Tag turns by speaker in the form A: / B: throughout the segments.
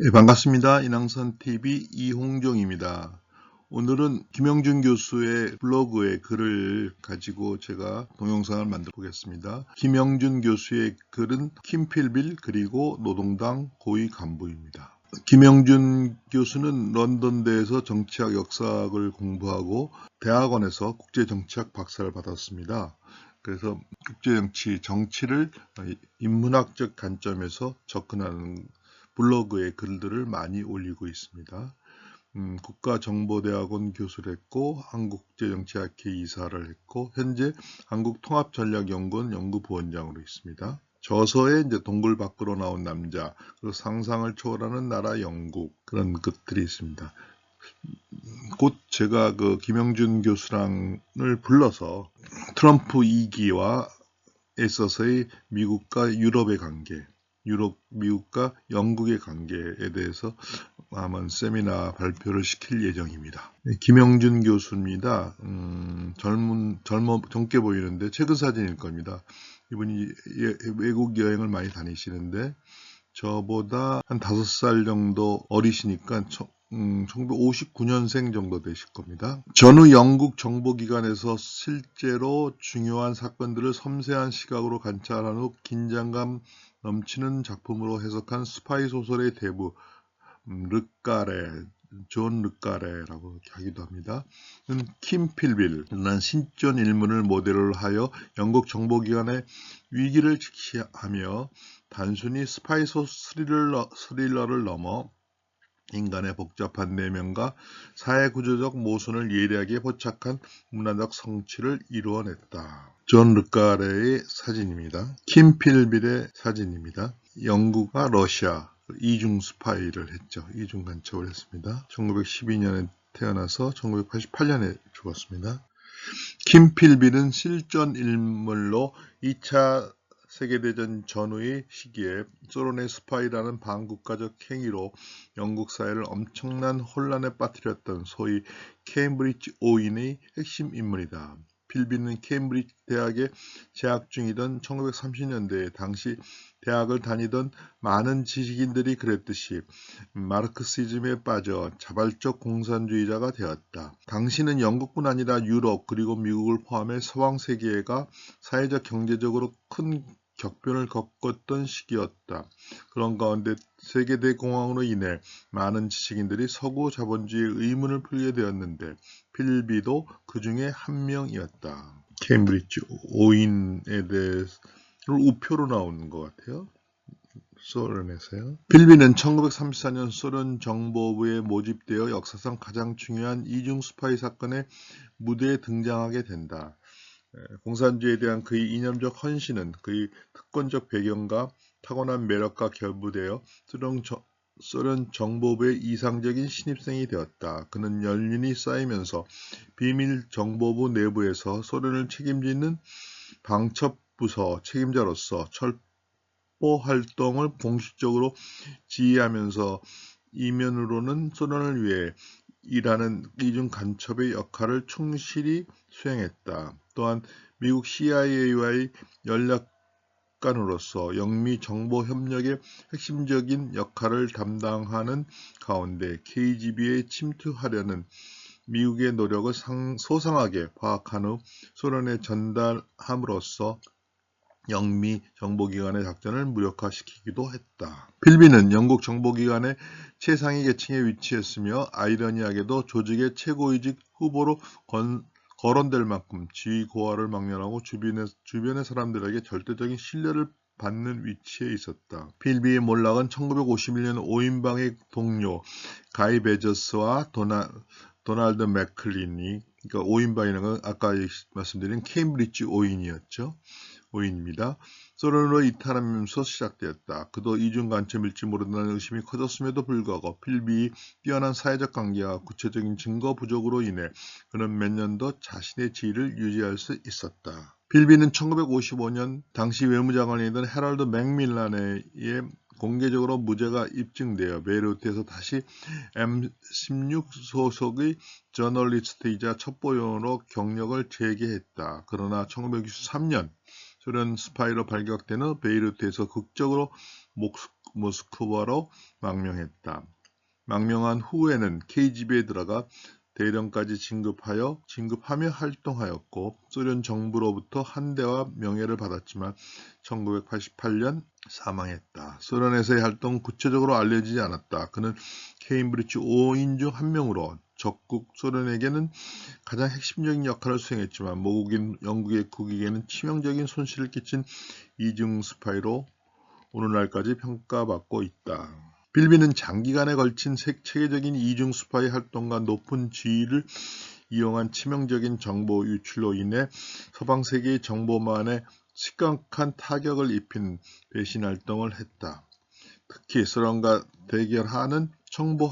A: 네, 반갑습니다. 인왕산TV 이홍정입니다. 오늘은 김영준 교수의 블로그의 글을 가지고 제가 동영상을 만들어 보겠습니다. 김영준 교수의 글은 킴필빌 그리고 노동당 고위 간부입니다. 김영준 교수는 런던대에서 정치학 역사학을 공부하고 대학원에서 국제정치학 박사를 받았습니다. 그래서 정치를 인문학적 관점에서 접근하는 블로그에 글들을 많이 올리고 있습니다. 국가정보대학원 교수를 했고 한국국제정치학회 이사를 했고 현재 한국통합전략연구원 연구부원장으로 있습니다. 저서에 이제 동굴 밖으로 나온 남자, 그리고 상상을 초월하는 나라 영국 그런 것들이 있습니다. 곧 제가 그 김영준 교수랑을 불러서 트럼프 2기와 있어서의 미국과 유럽의 관계, 미국과 영국의 관계에 대해서 아마 세미나 발표를 시킬 예정입니다. 김영준 교수입니다. 젊게 보이는데 최근 사진일 겁니다. 이분이 외국 여행을 많이 다니시는데 저보다 한 5살 정도 어리시니까 1959년생 정도 되실 겁니다. 전후 영국 정보기관에서 실제로 중요한 사건들을 섬세한 시각으로 관찰한 후 긴장감 넘치는 작품으로 해석한 스파이 소설의 대부 존 르까레라고 하기도 합니다. 킴 필빌은 신존 일문을 모델로 하여 영국 정보기관의 위기를 직시하며 단순히 스파이 스릴러를 넘어 인간의 복잡한 내면과 사회구조적 모순을 예리하게 포착한 문화적 성취를 이루어냈다. 존 르까레의 사진입니다. 킴 필빌의 사진입니다. 영국과 러시아 이중 스파이를 했죠. 이중 간첩을 했습니다. 1912년에 태어나서 1988년에 죽었습니다. 킴 필빌은 실존 인물로 2차 세계대전 전후의 시기에 소련의 스파이라는 반국가적 행위로 영국 사회를 엄청난 혼란에 빠뜨렸던 소위 케임브리지 오인의 핵심 인물이다. 필빈은 케임브리지 대학에 재학 중이던 1930년대에 당시 대학을 다니던 많은 지식인들이 그랬듯이 마르크시즘에 빠져 자발적 공산주의자가 되었다. 당시는 영국뿐 아니라 유럽 그리고 미국을 포함해 서방 세계가 사회적 경제적으로 큰 격변을 겪었던 시기였다. 그런 가운데 세계대공황으로 인해 많은 지식인들이 서구 자본주의의 의문을 풀게 되었는데 필비도 그 중에 한 명이었다. 케임브리지 오인에 대해서 우표로 나오는 것 같아요. 소련에서요. 필비는 1934년 소련 정보부에 모집되어 역사상 가장 중요한 이중 스파이 사건의 무대에 등장하게 된다. 공산주의에 대한 그의 이념적 헌신은 그의 특권적 배경과 타고난 매력과 결부되어 소련 정보부의 이상적인 신입생이 되었다. 그는 연륜이 쌓이면서 비밀 정보부 내부에서 소련을 책임지는 방첩부서 책임자로서 첩보 활동을 공식적으로 지휘하면서 이면으로는 소련을 위해 일하는 이중 간첩의 역할을 충실히 수행했다. 또한 미국 CIA와의 연락관으로서 영미 정보 협력의 핵심적인 역할을 담당하는 가운데 KGB에 침투하려는 미국의 노력을 소상하게 파악한 후 소련에 전달함으로써 영미 정보기관의 작전을 무력화시키기도 했다. 필비는 영국 정보기관의 최상위 계층에 위치했으며 아이러니하게도 조직의 최고위직 후보로 거론될 만큼 지위 고하를 망연하고 주변의 사람들에게 절대적인 신뢰를 받는 위치에 있었다. 필비의 몰락은 1951년 오인방의 동료 가이 베저스와 도널드 맥클린이, 그러니까 오인방이라는 건 아까 말씀드린 케임브리지 오인입니다. 소련으로 이탈하면서 시작되었다. 그도 이중 간첩일지 모른다는 의심이 커졌음에도 불구하고 필비의 뛰어난 사회적 관계와 구체적인 증거 부족으로 인해 그는 몇 년 더 자신의 지위를 유지할 수 있었다. 필비는 1955년 당시 외무장관이던 해럴드 맥밀란에 의해 공개적으로 무죄가 입증되어 베이루트에서 다시 M16 소속의 저널리스트이자 첩보요원으로 경력을 재개했다. 그러나 1963년 소련 스파이로 발각된 후 베이루트에서 극적으로 모스크바로 망명했다. 망명한 후에는 KGB에 들어가 대령까지 진급하며 활동하였고 소련 정부로부터 한대와 명예를 받았지만 1988년 사망했다. 소련에서의 활동은 구체적으로 알려지지 않았다. 그는 케임브리지 5인 중 한 명으로 적국 소련에게는 가장 핵심적인 역할을 수행했지만 모국인 영국의 국익에는 치명적인 손실을 끼친 이중 스파이로 오늘날까지 평가받고 있다. 필비는 장기간에 걸친 체계적인 이중 스파이 활동과 높은 지위를 이용한 치명적인 정보 유출로 인해 서방 세계의 정보망에 심각한 타격을 입힌 배신 활동을 했다. 특히 소련과 대결하는 첩보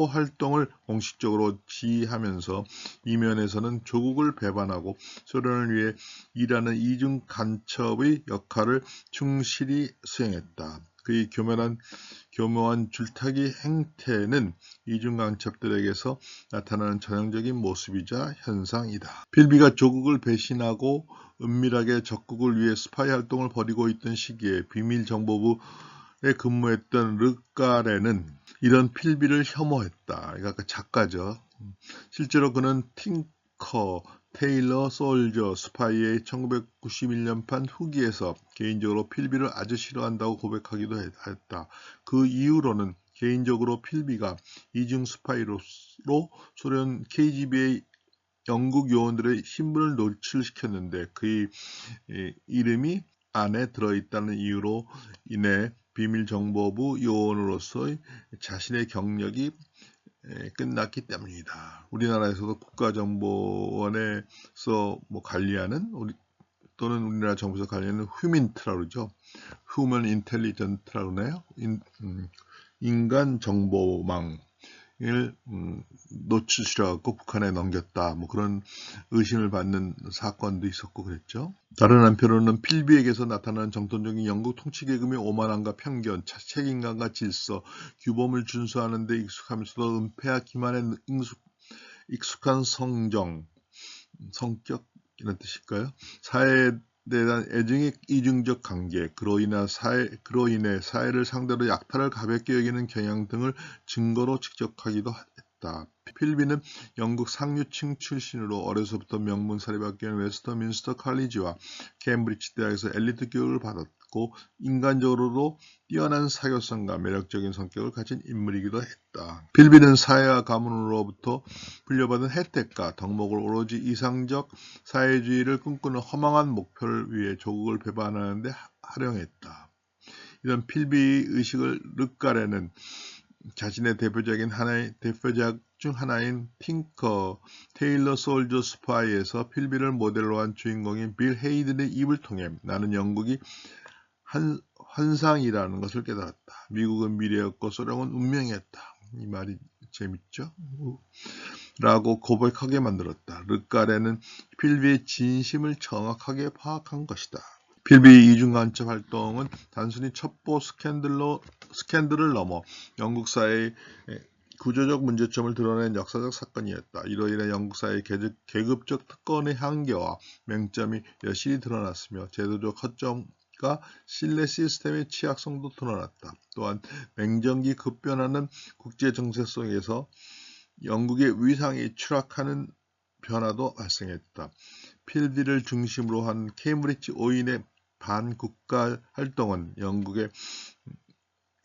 A: 활동을 공식적으로 지휘하면서 이면에서는 조국을 배반하고 소련을 위해 일하는 이중 간첩의 역할을 충실히 수행했다. 그의 교묘한 줄타기 행태는 이중 간첩들에게서 나타나는 전형적인 모습이자 현상이다. 필비가 조국을 배신하고 은밀하게 적국을 위해 스파이 활동을 벌이고 있던 시기에 비밀정보부에 근무했던 르까레는 이런 필비를 혐오했다. 그러니까 작가죠. 실제로 그는 팅커, 테일러, 솔저, 스파이의 1991년판 후기에서 개인적으로 필비를 아주 싫어한다고 고백하기도 했다. 그 이후로는 개인적으로 필비가 이중 스파이로 소련 KGB의 영국 요원들의 신분을 노출시켰는데 그의 이름이 안에 들어있다는 이유로 인해 비밀정보부 요원으로서의 자신의 경력이 끝났기 때문이다. 우리나라에서도 국가정보원에서 관리하는 또는 우리나라 정부에서 관리하는 휴민트라고 그러죠. 휴먼 인텔리전트라고 그러나요? 인간 정보망을 노출시켜갖고 북한에 넘겼다. 그런 의심을 받는 사건도 있었고 그랬죠. 다른 한편으로는 필비에게서 나타나는 정통적인 영국 통치계급의 오만함과 편견, 책임감과 질서, 규범을 준수하는 데 익숙하면서도 은폐와 기만에 익숙한 성격 이런 뜻일까요? 사회에 대한 애증의 이중적 관계, 그로 인해 사회를 상대로 약탈을 가볍게 여기는 경향 등을 증거로 직접하기도 했다. 필비는 영국 상류층 출신으로 어려서부터 명문 사립학교인 웨스터민스터 칼리지와 케임브리지 대학에서 엘리트 교육을 받았고 인간적으로도 뛰어난 사교성과 매력적인 성격을 가진 인물이기도 했다. 필비는 사회와 가문으로부터 불려받은 혜택과 덕목을 오로지 이상적 사회주의를 꿈꾸는 허망한 목표를 위해 조국을 배반하는 데 활용했다. 이런 필비 의식을 르까레는 자신의 대표작 중 하나인 팅커, 테일러 솔저 스파이에서 필비를 모델로 한 주인공인 빌 헤이든의 입을 통해 나는 영국이 환상이라는 것을 깨달았다. 미국은 미래였고 소련은 운명이었다. 이 말이 재밌죠? 라고 고백하게 만들었다. 르까레는 필비의 진심을 정확하게 파악한 것이다. 필비의 이중간첩 활동은 단순히 첩보 스캔들을 넘어 영국 사회의 구조적 문제점을 드러낸 역사적 사건이었다. 이로 인해 영국 사회의 계급적 특권의 한계와 맹점이 여실히 드러났으며 제도적 허점과 신뢰 시스템의 취약성도 드러났다. 또한 냉전기 급변하는 국제 정세 속에서 영국의 위상이 추락하는 변화도 발생했다. 필비를 중심으로 한 케임브리지 5인의 반국가 활동은 영국의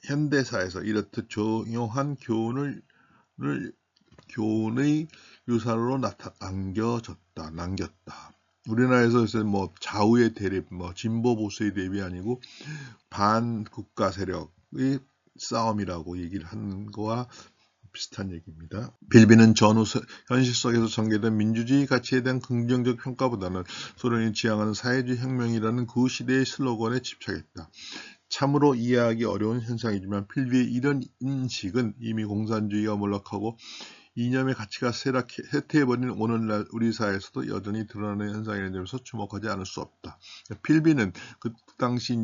A: 현대사에서 이렇듯 중요한 교훈의 유산으로 남겼다. 우리나라에서 좌우의 대립, 진보 보수의 대립이 아니고 반국가 세력의 싸움이라고 얘기를 하는 거와 비슷한 얘기입니다. 필비는 전후 현실 속에서 전개된 민주주의 가치에 대한 긍정적 평가보다는 소련이 지향하는 사회주의 혁명이라는 그 시대의 슬로건에 집착했다. 참으로 이해하기 어려운 현상이지만 필비의 이런 인식은 이미 공산주의가 몰락하고 이념의 가치가 쇠퇴해버린 오늘날 우리 사회에서도 여전히 드러나는 현상이라는 점에서 주목하지 않을 수 없다. 필비는 그 당시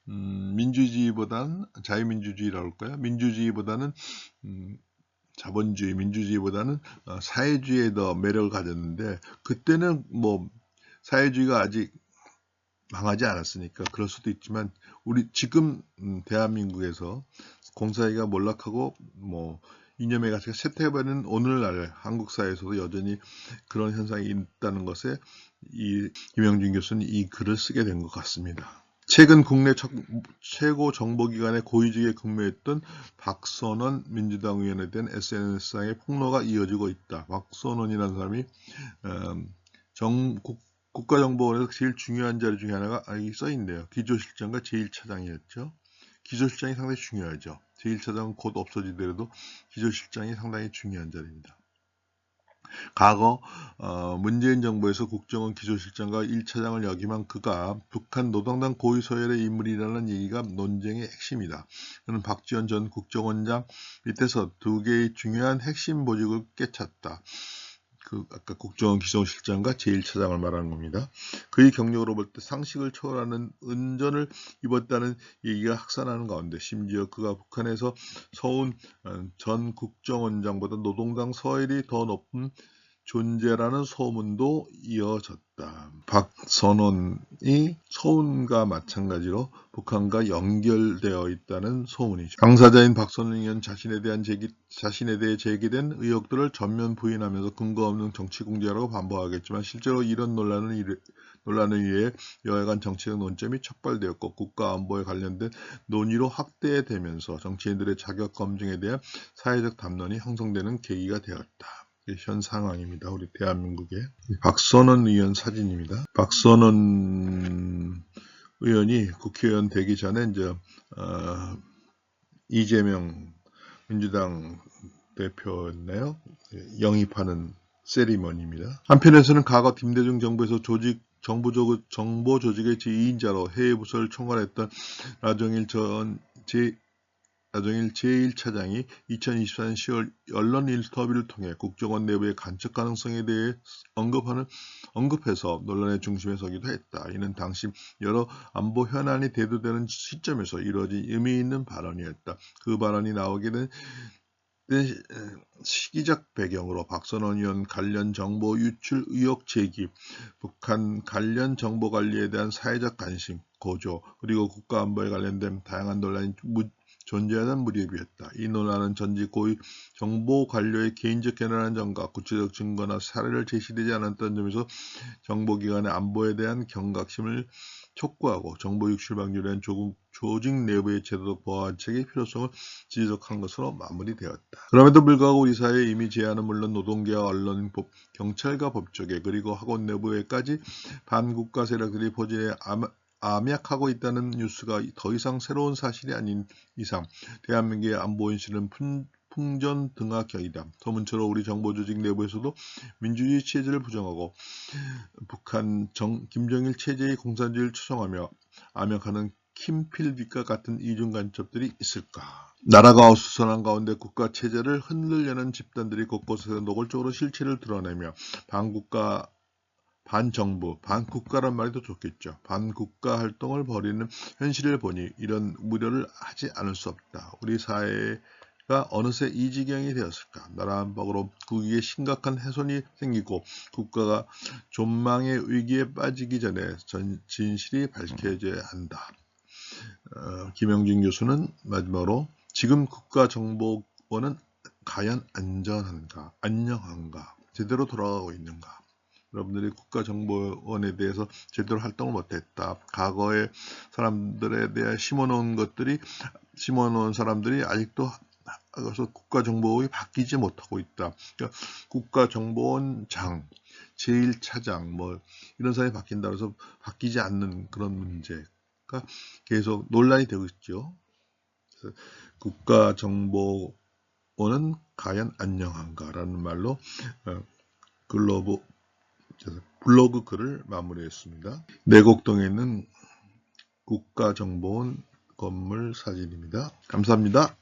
A: 민주주의보다는 자유민주주의라고 할까요? 민주주의보다는 자본주의, 민주주의보다는 사회주의에 더 매력을 가졌는데 그때는 사회주의가 아직 망하지 않았으니까 그럴 수도 있지만 우리 지금 대한민국에서 공사기가 몰락하고 뭐 이념의 가치가 쇠퇴해버리는 오늘날 한국 사회에서도 여전히 그런 현상이 있다는 것에 이 김영준 교수는 이 글을 쓰게 된 것 같습니다. 최근 국내 최고 정보기관의 고위직에 근무했던 박선원 민주당 의원에 대한 SNS상의 폭로가 이어지고 있다. 박선원이라는 사람이 국가정보원에서 제일 중요한 자리 중에 하나가 여기 써있네요. 기조실장과 제1차장이었죠. 기조실장이 상당히 중요하죠. 제1차장은 곧 없어지더라도 기조실장이 상당히 중요한 자리입니다. 과거 문재인 정부에서 국정원 기조실장과 1차장을 역임한 그가 북한 노동당 고위 서열의 인물이라는 얘기가 논쟁의 핵심이다. 그는 박지원 전 국정원장 밑에서 두 개의 중요한 핵심 보직을 꿰찼다. 아까 국정원 기조실장과 제1차장을 말하는 겁니다. 그의 경력으로 볼 때 상식을 초월하는 은전을 입었다는 얘기가 확산하는 가운데 심지어 그가 북한에서 서훈 전 국정원장보다 노동당 서열이 더 높은 존재라는 소문도 이어졌다. 박선원이 서훈과 마찬가지로 북한과 연결되어 있다는 소문이죠. 당사자인 박선원 의원 자신에 대해 제기된 의혹들을 전면 부인하면서 근거 없는 정치 공작이라고 반복하겠지만 실제로 이런 논란을 위해 여야간 정치적 논점이 촉발되었고 국가안보에 관련된 논의로 확대되면서 정치인들의 자격 검증에 대한 사회적 담론이 형성되는 계기가 되었다. 현 상황입니다. 우리 대한민국의 박선원 의원 사진입니다. 박선원 의원이 국회의원 되기 전에 이제 이재명 민주당 대표였나요? 영입하는 세리머니입니다. 한편에서는 과거 김대중 정부에서 정보 조직의 제2인자로 해외 부서를 총괄했던 나정일 제1차장이 2024년 10월 언론 인터뷰를 통해 국정원 내부의 간첩 가능성에 대해 언급해서 논란의 중심에 서기도 했다. 이는 당시 여러 안보 현안이 대두되는 시점에서 이루어진 의미 있는 발언이었다. 그 발언이 나오게 된 시기적 배경으로 박선원 의원 관련 정보 유출 의혹 제기, 북한 관련 정보 관리에 대한 사회적 관심, 고조, 그리고 국가안보에 관련된 다양한 논란이 존재하던 무렵이었다. 이 논란은 전직 고위 정보 관료의 개인적 견해라는 점과 구체적 증거나 사례를 제시되지 않았던 점에서 정보기관의 안보에 대한 경각심을 촉구하고 정보 유출 방지에 대한 조직 내부의 제도적 보완책의 필요성을 지적한 것으로 마무리되었다. 그럼에도 불구하고 우리 사회의 이미 제한은 물론 노동계와 언론, 경찰과 법조계 그리고 학원 내부에까지 반국가 세력들이 포진해 암약하고 있다는 뉴스가 더 이상 새로운 사실이 아닌 이상 대한민국의 안보 인식은 풍전등화경이다. 소문처럼 우리 정보조직 내부에서도 민주주의 체제를 부정하고 북한 김정일 체제의 공산주의를 추종하며 암약하는 김필빛과 같은 이중간첩들이 있을까? 나라가 어수선한 가운데 국가 체제를 흔들려는 집단들이 곳곳에서 노골적으로 실체를 드러내며 반정부, 반국가란 말이 더 좋겠죠. 반국가 활동을 벌이는 현실을 보니 이런 우려를 하지 않을 수 없다. 우리 사회가 어느새 이 지경이 되었을까? 나라 안팎으로 국익에 심각한 훼손이 생기고 국가가 존망의 위기에 빠지기 전에 진실이 밝혀져야 한다. 김영준 교수는 마지막으로 지금 국가정보원은 과연 안녕한가? 제대로 돌아가고 있는가? 여러분들이 국가정보원에 대해서 제대로 활동을 못했다. 과거에 사람들에 대해 심어놓은 사람들이 아직도 그래서 국가정보원이 바뀌지 못하고 있다. 그러니까 국가정보원장, 제1차장 이런 사람이 바뀐다 해서 바뀌지 않는 그런 문제가 계속 논란이 되고 있죠. 그래서 국가정보원은 과연 안녕한가라는 말로 블로그 글을 마무리했습니다. 내곡동에 있는 국가정보원 건물 사진입니다. 감사합니다.